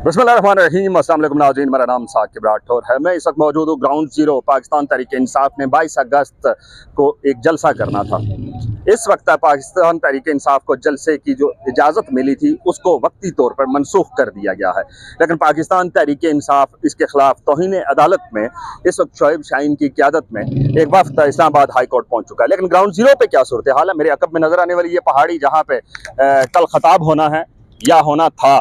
बिस्मिल्लाहिर्रहमानिर्रहीम। अस्सलाम वालेकुम नाज़रीन, मेरा नाम साकिब राठौर है। मैं इस वक्त मौजूद हूँ ग्राउंड ज़ीरो। पाकिस्तान तहरीक इंसाफ ने 22 अगस्त को एक जलसा करना था। इस वक्त पाकिस्तान तहरीक इंसाफ को जलसे की जो इजाज़त मिली थी उसको वक्ती तौर पर मनसूख कर दिया गया है, लेकिन पाकिस्तान तहरीक इंसाफ इसके खिलाफ तौहीन अदालत में इस वक्त शोएब शाहीन की क़यादत में एक वफ्द इस्लामाबाद हाई कोर्ट पहुँच चुका है। लेकिन ग्राउंड ज़ीरो पे क्या सूरत हाल है? मेरे अकब में नज़र आने वाली ये पहाड़ी जहाँ पे कल खताब होना है या होना था,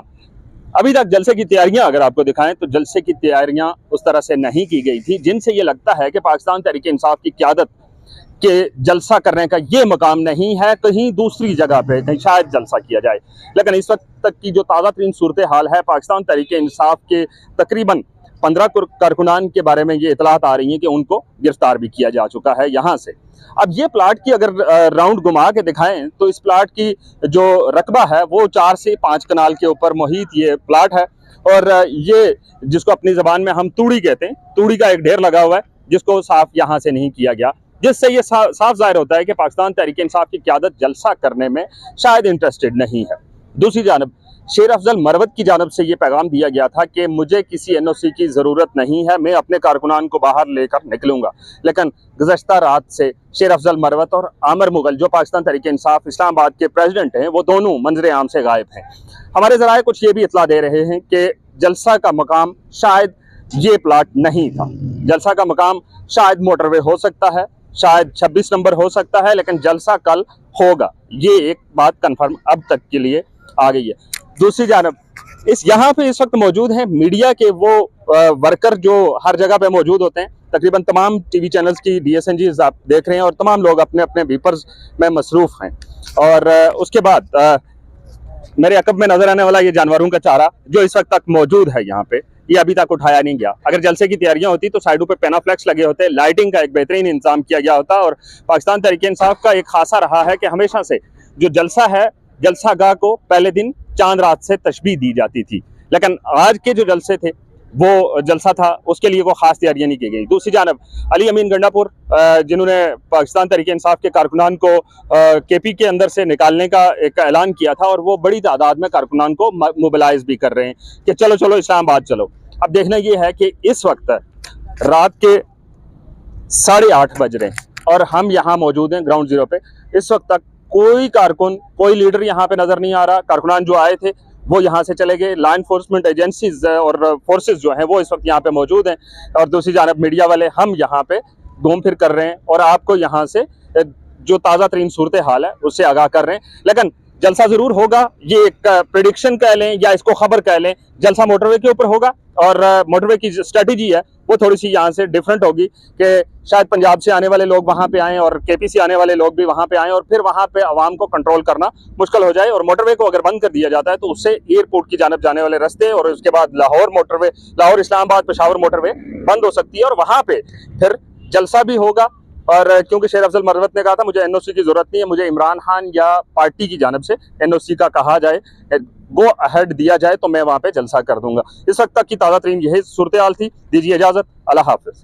अभी तक जलसे की तैयारियां अगर आपको दिखाएं तो जलसे की तैयारियां उस तरह से नहीं की गई थी जिनसे ये लगता है कि पाकिस्तान तहरीक इंसाफ की क़यादत के जलसा करने का ये मकाम नहीं है, कहीं दूसरी जगह पे कहीं शायद जलसा किया जाए। लेकिन इस वक्त तक की जो ताज़ा तरीन सूरत हाल है, पाकिस्तान तहरीक इंसाफ के तकरीबन 15 कारकुनान के बारे में ये इतलात आ रही हैं कि उनको गिरफ्तार भी किया जा चुका है यहाँ से। अब ये प्लाट की अगर राउंड घुमा के दिखाएं तो इस प्लाट की जो रकबा है वो 4 से 5 कनाल के ऊपर मुहित ये प्लाट है, और ये जिसको अपनी ज़बान में हम तूड़ी कहते हैं, तूड़ी का एक ढेर लगा हुआ है जिसको साफ यहाँ से नहीं किया गया, जिससे ये साफ जाहिर होता है कि पाकिस्तान तहरीक इंसाफ की क़यादत जलसा करने में शायद इंटरेस्टेड नहीं है। दूसरी जानब शेर अफजल मरवत की जानब से ये पैगाम दिया गया था कि मुझे किसी NOC की ज़रूरत नहीं है, मैं अपने कारकुनान को बाहर लेकर निकलूंगा। लेकिन गुज़श्ता रात से शेर अफजल मरवत और आमिर मुगल जो पाकिस्तान तहरीक इंसाफ इस्लामाबाद के प्रेसिडेंट हैं, वो दोनों मंजर आम से गायब हैं। हमारे ज़राए कुछ ये भी इतला दे रहे हैं कि जलसा का मकाम शायद ये प्लाट नहीं था, जलसा का मकाम शायद मोटरवे हो सकता है, शायद 26 नंबर हो सकता है, लेकिन जलसा कल होगा, ये एक बात कन्फर्म अब तक के लिए आ गई है। दूसरी जानब यहाँ पे इस वक्त मौजूद हैं मीडिया के वो वर्कर जो हर जगह पे मौजूद होते हैं। तकरीबन तमाम TV चैनल्स की DSNGs आप देख रहे हैं और तमाम लोग अपने अपने वीपर्स में मसरूफ़ हैं। और उसके बाद मेरे अकब में नजर आने वाला ये जानवरों का चारा जो इस वक्त तक मौजूद है यहाँ पे, ये अभी तक उठाया नहीं गया। अगर जलसे की तैयारियां होती तो साइडों पे पेनाफ्लेक्स लगे होते, लाइटिंग का एक बेहतरीन इंतजाम किया गया होता। और पाकिस्तान तहरीक इंसाफ का एक खासा रहा है कि हमेशा से जो जलसा है, जलसा गाह को पहले दिन चांद रात से तशबीह दी जाती थी, लेकिन आज के जो जलसे थे वो जलसा था, उसके लिए वो खास तैयारियां नहीं की गई। दूसरी जानब अली अमीन गंडापुर जिन्होंने पाकिस्तान तहरीक इंसाफ के कारकुनान को KP के अंदर से निकालने का एक ऐलान किया था, और वो बड़ी तादाद में कारकुनान को मोबिलाइज भी कर रहे हैं कि चलो चलो इस्लामाबाद चलो। अब देखना ये है कि इस वक्त रात के 8:30 बज रहे हैं और हम यहाँ मौजूद हैं ग्राउंड ज़ीरो पे। इस वक्त तक कोई कारकुन, कोई लीडर यहाँ पे नजर नहीं आ रहा। कारकुनान जो आए थे वो यहाँ से चले गए। लॉ एनफोर्समेंट एजेंसीज और फोर्सेस जो हैं वो इस वक्त यहाँ पे मौजूद हैं, और दूसरी जानब मीडिया वाले हम यहाँ पे घूम फिर कर रहे हैं और आपको यहाँ से जो ताज़ा तरीन सूरत हाल है उससे आगाह कर रहे हैं। लेकिन जलसा ज़रूर होगा, ये एक प्रेडिक्शन कह लें या इसको खबर कह लें। जलसा मोटरवे के ऊपर होगा और मोटरवे की स्ट्रेटजी है वो थोड़ी सी यहाँ से डिफरेंट होगी कि शायद पंजाब से आने वाले लोग वहाँ पे आएँ और KP से आने वाले लोग भी वहाँ पे आएँ, और फिर वहाँ पे आवाम को कंट्रोल करना मुश्किल हो जाए। और मोटरवे को अगर बंद कर दिया जाता है तो उससे एयरपोर्ट की जानब जाने वाले रास्ते और उसके बाद लाहौर मोटरवे, लाहौर इस्लामाबाद पेशावर मोटरवे बंद हो सकती है, और वहाँ पे फिर जलसा भी होगा। और क्योंकि शेर अफजल मरवत ने कहा था मुझे NOC की जरूरत नहीं है, मुझे इमरान खान या पार्टी की जानब से NOC का कहा जाए, गो अहेड दिया जाए तो मैं वहाँ पे जलसा कर दूंगा। इस वक्त तक की ताज़ा तरीन यही सूरत हाल थी। दीजिए इजाज़त, अल्लाह हाफ़िज़।